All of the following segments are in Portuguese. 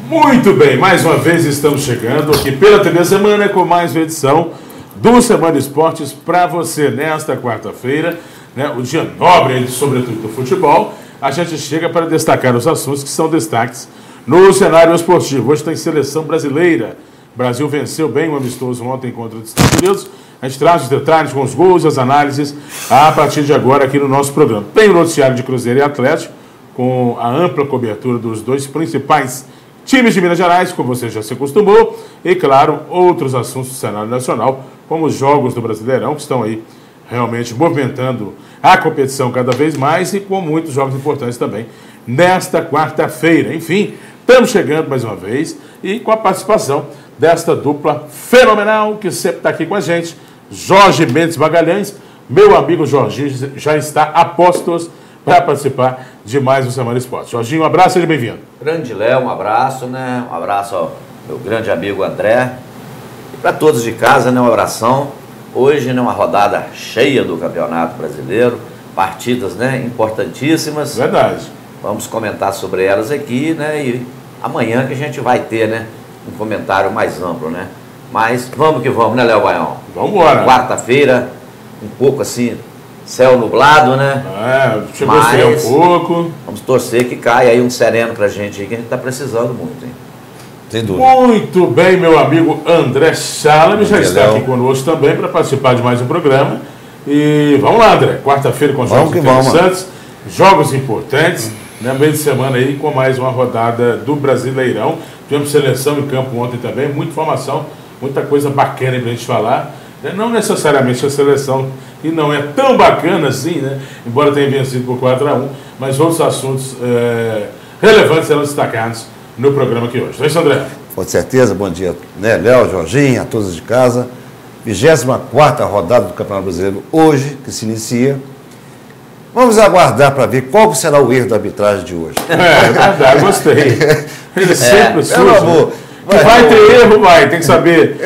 Muito bem, mais uma vez estamos chegando aqui pela TV Semana com mais uma edição do Semana Esportes para você nesta quarta-feira, né, o dia nobre, sobretudo do futebol. A gente chega para destacar os assuntos que são destaques no cenário esportivo. Hoje tem seleção brasileira. O Brasil venceu bem o amistoso ontem contra os Estados Unidos. A gente traz os detalhes com os gols, as análises a partir de agora aqui no nosso programa. Tem o noticiário de Cruzeiro e Atlético, com a ampla cobertura dos dois principais times de Minas Gerais, como você já se acostumou, e, claro, outros assuntos do cenário nacional, como os jogos do Brasileirão, que estão aí realmente movimentando a competição cada vez mais e com muitos jogos importantes também nesta quarta-feira. Enfim, estamos chegando mais uma vez e com a participação desta dupla fenomenal que sempre está aqui com a gente, Jorge Mendes Magalhães. Meu amigo Jorginho já está a postos para participar de mais um Semana Esporte. Jorginho, um abraço, seja bem-vindo. Grande Léo, um abraço, né? Um abraço ao meu grande amigo André. E para todos de casa, né? Um abração. Hoje, né, uma rodada cheia do Campeonato Brasileiro, partidas, né, importantíssimas. Verdade. Vamos comentar sobre elas aqui, né? E amanhã que a gente vai ter, né, um comentário mais amplo, né? Mas vamos que vamos, né, Léo Baião? Vamos embora. Quarta-feira, um pouco assim, céu nublado, né? Chegou a ser um pouco. Vamos torcer que caia aí um sereno pra gente aí, que a gente tá precisando muito, hein? Sem dúvida. Muito bem, meu amigo André Salame já está aqui conosco também para participar de mais um programa. E vamos lá, André. Quarta-feira com jogos interessantes, jogos importantes, né? Meio de semana aí com mais uma rodada do Brasileirão. Tivemos seleção em campo ontem também, muita informação, muita coisa bacana para a gente falar. Não necessariamente a seleção, e não é tão bacana assim, né? Embora tenha vencido por 4-1, mas outros assuntos relevantes serão destacados no programa aqui hoje. Não é isso, André? Com certeza, bom dia, né, Léo, Jorginho, a todos de casa. 24ª rodada do Campeonato Brasileiro hoje, que se inicia. Vamos aguardar para ver qual será o erro da arbitragem de hoje. É verdade, gostei. Ele sempre surge. Que vai ter erro, tem que saber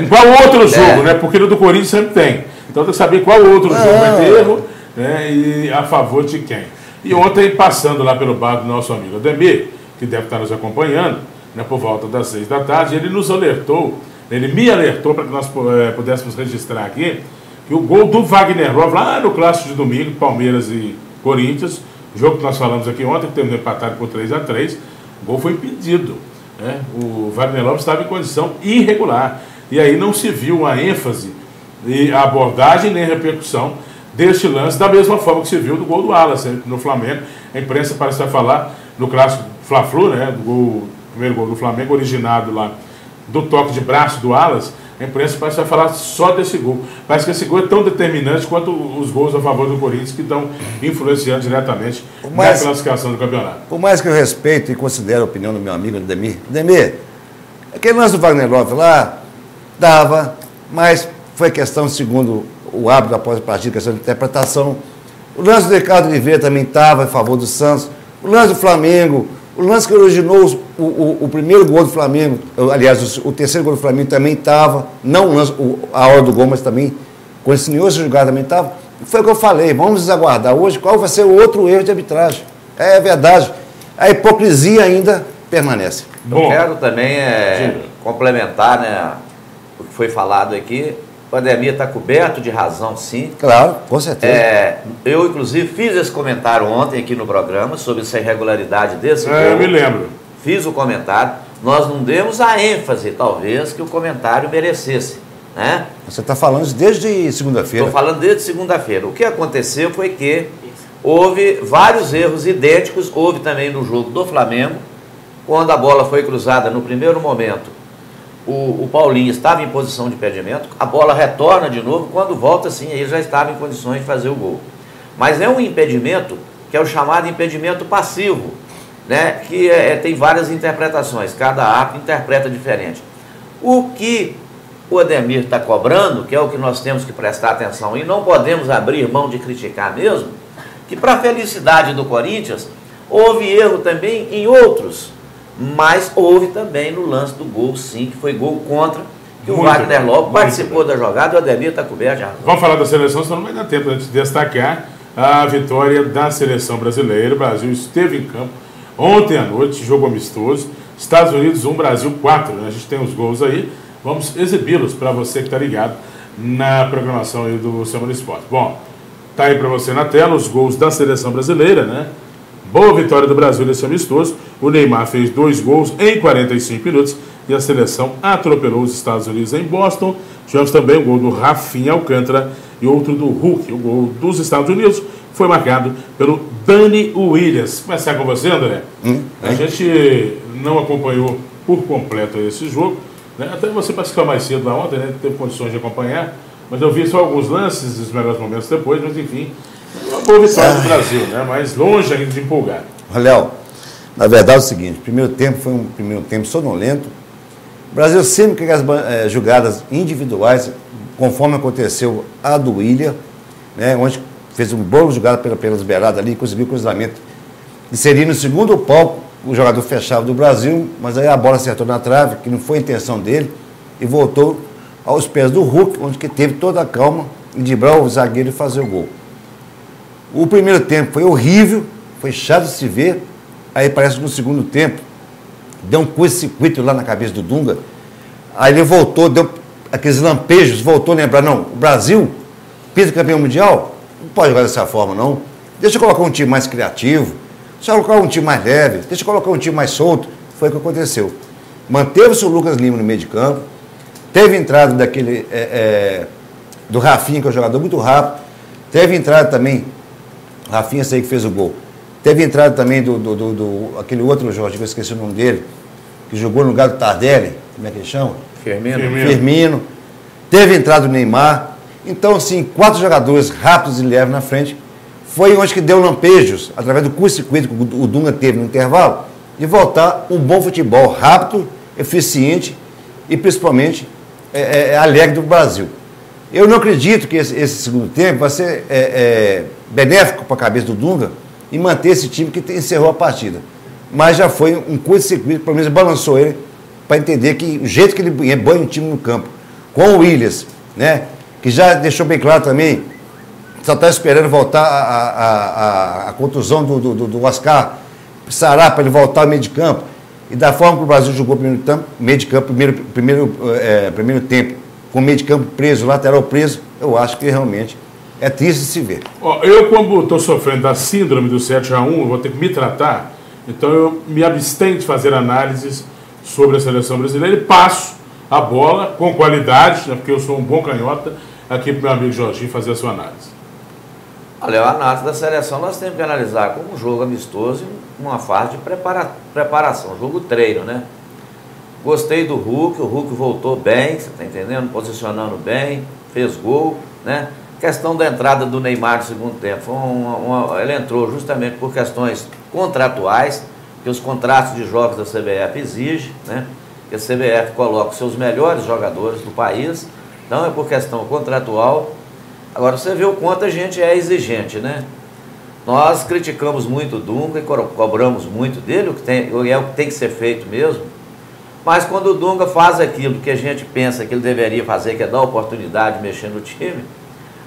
em qual outro jogo, né? Porque no do Corinthians sempre tem. Então tem que saber qual outro jogo vai ter erro, né? E a favor de quem. E ontem, passando lá pelo bar do nosso amigo Ademir, que deve estar nos acompanhando, né, por volta das 6 da tarde, ele nos alertou, ele me alertou para que nós pudéssemos registrar aqui, que o gol do Wagner Love, lá no clássico de domingo, Palmeiras e Corinthians, jogo que nós falamos aqui ontem, que terminou empatado por 3-3, o gol foi impedido. Né? O Wagner Love estava em condição irregular. E aí não se viu a ênfase e a abordagem nem a repercussão deste lance, da mesma forma que se viu do gol do Wallace no Flamengo. A imprensa parece estar falar no clássico Fla-Flu, né, primeiro gol do Flamengo, originado lá do toque de braço do Wallace. A imprensa parece estar falar só desse gol. Parece que esse gol é tão determinante quanto os gols a favor do Corinthians, que estão influenciando diretamente na classificação do campeonato. Por mais que eu respeito e considere a opinião do meu amigo Ademir, aquele lance do Wagner Love lá, dava, mas foi questão, segundo o árbitro após a partida, questão de interpretação. O lance do Ricardo Oliveira também estava a favor do Santos. O lance do Flamengo, o lance que originou o primeiro gol do Flamengo, aliás, o terceiro gol do Flamengo também estava, não o lance, a hora do gol, mas também, quando iniciou essa jogada também estava. Foi o que eu falei, vamos aguardar hoje qual vai ser o outro erro de arbitragem. É verdade, a hipocrisia ainda permanece. Eu quero também complementar, né, o que foi falado aqui. O Ademir está coberto de razão, sim. Claro, com certeza. Eu, inclusive, fiz esse comentário ontem aqui no programa sobre essa irregularidade desse gol. Eu me lembro. Fiz o comentário. Nós não demos a ênfase, talvez, que o comentário merecesse, né? Você está falando desde segunda-feira. Estou falando desde segunda-feira. O que aconteceu foi que houve vários erros idênticos. Houve também no jogo do Flamengo, quando a bola foi cruzada no primeiro momento. O Paulinho estava em posição de impedimento, a bola retorna de novo, quando volta sim, ele já estava em condições de fazer o gol. Mas é um impedimento que é o chamado impedimento passivo, né? Que tem várias interpretações, cada árbitro interpreta diferente. O que o Ademir está cobrando, que é o que nós temos que prestar atenção, e não podemos abrir mão de criticar mesmo, que para a felicidade do Corinthians, houve erro também em outros. Mas houve também no lance do gol, sim, que foi gol contra, que o Wagner Love participou da jogada e o Ademir está coberto de razão. Vamos falar da seleção, senão não vai dar tempo de destacar a vitória da seleção brasileira. O Brasil esteve em campo ontem à noite, jogo amistoso, Estados Unidos 1, Brasil 4. Né? A gente tem os gols aí. Vamos exibi-los para você que está ligado na programação aí do Semana Esporte. Bom, tá aí para você na tela os gols da seleção brasileira, né? Boa vitória do Brasil nesse amistoso. O Neymar fez 2 gols em 45 minutos e a seleção atropelou os Estados Unidos em Boston. Tivemos também o gol do Rafinha Alcântara e outro do Hulk. O gol dos Estados Unidos foi marcado pelo Dani Williams. Começar com você, André. A gente não acompanhou por completo esse jogo, né? Até você participou mais cedo lá ontem, né? Teve condições de acompanhar, mas eu vi só alguns lances dos melhores momentos depois, mas enfim, uma boa vitória do Brasil, né? Mas longe ainda de empolgar. Léo, na verdade é o seguinte, o primeiro tempo foi um primeiro tempo sonolento. O Brasil sempre quer as jogadas individuais, conforme aconteceu a do William, né? Onde fez uma boa jogada pelas beiradas ali, conseguiu o cruzamento. E seria no segundo palco o jogador fechava do Brasil, mas aí a bola acertou na trave, que não foi a intenção dele, e voltou aos pés do Hulk, onde que teve toda a calma de driblar o zagueiro e fazer o gol. O primeiro tempo foi horrível, foi chato de se ver, aí parece que no segundo tempo deu um curto-circuito lá na cabeça do Dunga, aí ele voltou, deu aqueles lampejos, voltou a lembrar, não, o Brasil, campeão mundial, não pode jogar dessa forma, não. Deixa eu colocar um time mais criativo, deixa eu colocar um time mais leve, deixa eu colocar um time mais solto. Foi o que aconteceu. Manteve-se o Lucas Lima no meio de campo, teve entrada daquele do Rafinha, que é um jogador muito rápido, teve entrada também, Rafinha sei que fez o gol, teve entrada também aquele outro Jorge, que eu esqueci o nome dele, que jogou no lugar do Tardelli, como é que ele chama? Firmino. Teve entrada do Neymar. Então, assim, 4 jogadores rápidos e leves na frente. Foi onde que deu lampejos, através do curto-circuito que o Dunga teve no intervalo, de voltar um bom futebol rápido, eficiente e, principalmente, alegre do Brasil. Eu não acredito que esse segundo tempo vai ser benéfico para a cabeça do Dunga e manter esse time que encerrou a partida. Mas já foi um curto-circuito, pelo menos balançou ele, para entender que o jeito que ele banha um time no campo, com o Williams, né, que já deixou bem claro também, só está esperando voltar a contusão do Oscar Sará para ele voltar ao meio de campo. E da forma que o Brasil jogou primeiro tempo, com o meio de campo preso, lateral preso, eu acho que realmente é triste de se ver. Eu, como estou sofrendo da síndrome do 7-1, eu vou ter que me tratar, então eu me abstenho de fazer análises sobre a seleção brasileira e passo a bola com qualidade, né, porque eu sou um bom canhota, aqui para o meu amigo Jorginho fazer a sua análise. Olha, a análise da seleção nós temos que analisar como um jogo amistoso e uma fase de preparação, jogo treino, né? Gostei do Hulk, o Hulk voltou bem, você está entendendo? Posicionando bem, fez gol, né? Questão da entrada do Neymar no segundo tempo, ele entrou justamente por questões contratuais, que os contratos de jogos da CBF exigem, né? Que a CBF coloca os seus melhores jogadores do país, não é por questão contratual. Agora você vê o quanto a gente é exigente, né? Nós criticamos muito o Dunga e cobramos muito dele, o que tem que ser feito mesmo. Mas quando o Dunga faz aquilo que a gente pensa que ele deveria fazer, que é dar oportunidade de mexer no time,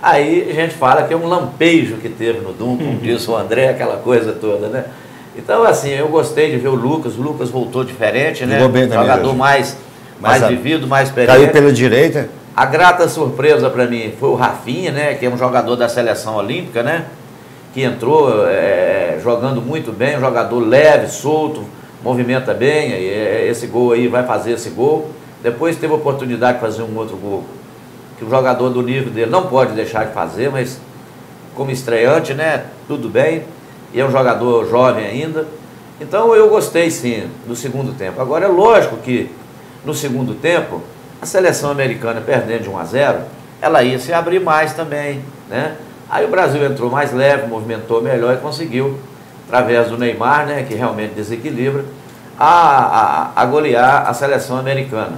aí a gente fala que é um lampejo que teve no Dunga, como disse o André, aquela coisa toda, né? Então, assim, eu gostei de ver o Lucas voltou diferente, né? Bem também, jogador mais vivido, mais experiente. Caiu pela direita. A grata surpresa para mim foi o Rafinha, né? Que é um jogador da seleção olímpica, né? Que entrou jogando muito bem, um jogador leve, solto, movimenta bem, esse gol aí vai fazer esse gol. Depois teve a oportunidade de fazer um outro gol, que o jogador do nível dele não pode deixar de fazer, mas como estreante, né? Tudo bem. E é um jogador jovem ainda. Então eu gostei sim do segundo tempo. Agora é lógico que no segundo tempo a seleção americana perdendo de 1-0, ela ia se abrir mais também, né? Aí o Brasil entrou mais leve, movimentou melhor e conseguiu, através do Neymar, né, que realmente desequilibra, a golear a seleção americana.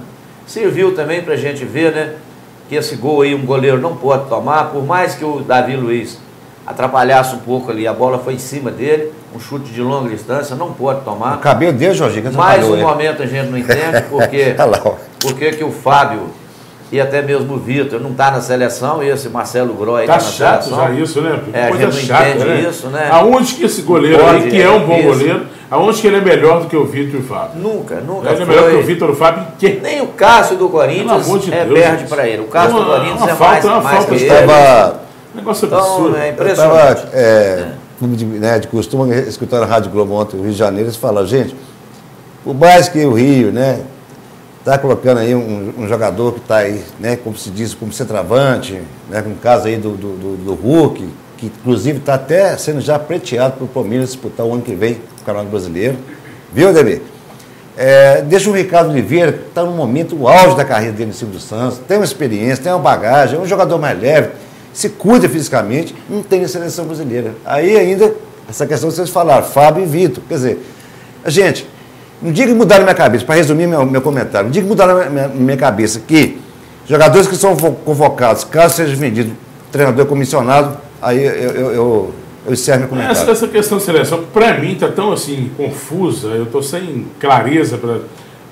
Serviu também para a gente ver, né, que esse gol aí um goleiro não pode tomar, por mais que o Davi Luiz atrapalhasse um pouco ali, a bola foi em cima dele, um chute de longa distância, não pode tomar. O cabelo dele, Jorginho, que mais um momento a gente não entende porque que o Fábio e até mesmo o Vitor não está na seleção, e esse Marcelo Groy está na chato seleção. Já isso, né? A gente não chata, entende né? isso, né? Aonde que esse goleiro aí, que é um bom goleiro, aonde que ele é melhor do que o Vitor e o Fábio? Nunca ele é melhor que o Vitor e o Fábio em quê? Nem o Cássio do Corinthians perde para ele. O Cássio do Corinthians mais que ele. Negócio absurdo. Então, é impressionante. Eu estava, de costume, escutando a Rádio Globo ontem, no Rio de Janeiro, eles falaram, gente, por mais que o Rio, né, está colocando aí um jogador que está aí, né, como se diz, como centroavante, né, com o caso aí do Hulk, que inclusive está até sendo já preteado para o Palmeiras disputar o ano que vem o Campeonato Brasileiro. Viu, Ademir? Deixa o Ricardo Oliveira, que está no momento, o auge da carreira dele no Silvio Santos, tem uma experiência, tem uma bagagem, é um jogador mais leve, se cuida fisicamente, não tem na seleção brasileira. Aí ainda, essa questão que vocês falaram, Fábio e Vitor. Quer dizer, gente, não diga que mudaram na minha cabeça, para resumir meu comentário, não diga que mudaram na minha cabeça que jogadores que são convocados, caso seja vendido treinador comissionado, aí eu encerro meu comentário. Essa questão de seleção, para mim, está tão assim, confusa, eu estou sem clareza para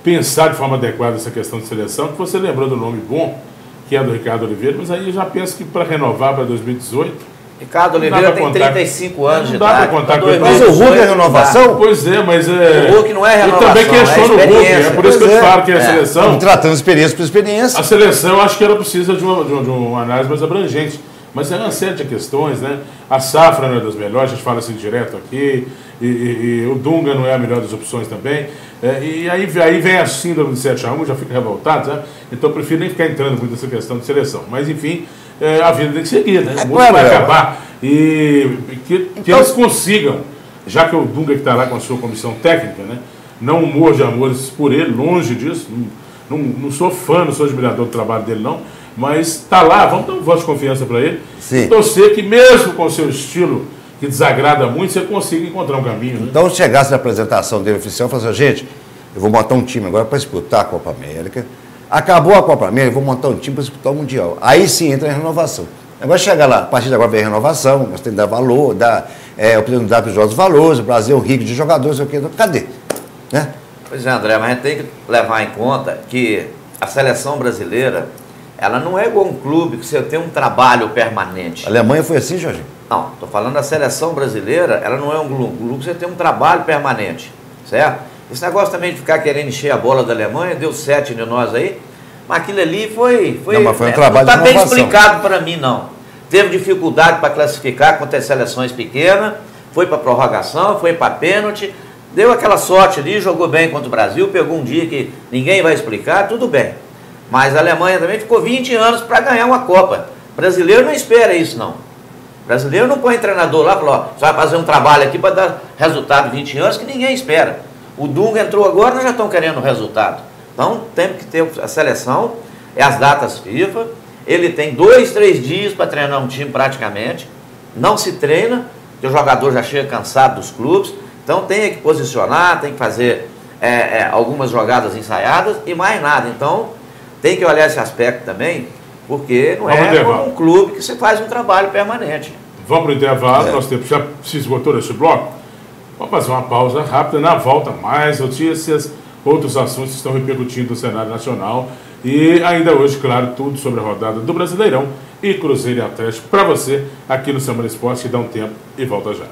pensar de forma adequada essa questão de seleção, que você lembrou do nome bom, que é do Ricardo Oliveira, mas aí eu já penso que para renovar para 2018... Ricardo Oliveira tem 35 anos de idade. Não dá para contar com ele. Mas o Hulk é renovação? Pois é, mas o Hulk não é renovação, eu também questiono o Hulk, é por isso que eu falo que a seleção... Estamos tratando experiência por experiência. A seleção, acho que ela precisa de uma análise mais abrangente. Mas é uma série de questões, né? A safra não é das melhores, a gente fala assim direto aqui, e o Dunga não é a melhor das opções também. E aí vem a síndrome de 7-1, já fica revoltado, né? Então eu prefiro nem ficar entrando muito nessa questão de seleção. Mas enfim, a vida tem que seguir, né? O mundo vai acabar. E que eles consigam, já que o Dunga que está lá com a sua comissão técnica, né? Não humor de amores por ele, longe disso. Não sou fã, não sou admirador do trabalho dele, não. Mas está lá, vamos dar um voto de confiança para ele. Sim. E torcer que mesmo com o seu estilo, que desagrada muito, você consiga encontrar um caminho. Né? Então, se chegasse na apresentação dele oficial, falasse assim, gente, eu vou montar um time agora para disputar a Copa América. Acabou a Copa América, eu vou montar um time para disputar o Mundial. Aí sim entra em renovação. Agora chega lá, a partir de agora vem a renovação, nós temos que dar valor, oportunidade para os jogos valores, o Brasil é rico de jogadores, cadê? Né? Pois é, André, mas a gente tem que levar em conta que a seleção brasileira, ela não é igual um clube que você tem um trabalho permanente. A Alemanha foi assim, Jorge? Não, estou falando da seleção brasileira, ela não é um clube que você tem um trabalho permanente, certo? Esse negócio também de ficar querendo encher a bola da Alemanha, deu 7 de nós aí, mas aquilo ali foi não, mas foi um trabalho não está de bem explicado para mim, não. Teve dificuldade para classificar contra as seleções pequenas, foi para prorrogação, foi para pênalti, deu aquela sorte ali, jogou bem contra o Brasil, pegou um dia que ninguém vai explicar, tudo bem. Mas a Alemanha também ficou 20 anos para ganhar uma Copa. O brasileiro não espera isso, não. O brasileiro não põe treinador lá e fala, ó, você vai fazer um trabalho aqui para dar resultado 20 anos que ninguém espera. O Dunga entrou agora, nós já estamos querendo resultado. Então, temos que ter a seleção, as datas FIFA, ele tem 2, 3 dias para treinar um time praticamente, não se treina, porque o jogador já chega cansado dos clubes, então tem que posicionar, tem que fazer algumas jogadas ensaiadas e mais nada. Então, tem que olhar esse aspecto também, porque não é como um clube que você faz um trabalho permanente. Vamos para o intervalo, nosso tempo já se esgotou nesse bloco. Vamos fazer uma pausa rápida, na volta mais notícias, outros assuntos que estão repercutindo no cenário nacional e ainda hoje, claro, tudo sobre a rodada do Brasileirão e Cruzeiro e Atlético para você aqui no Semana Esporte, que dá um tempo e volta já.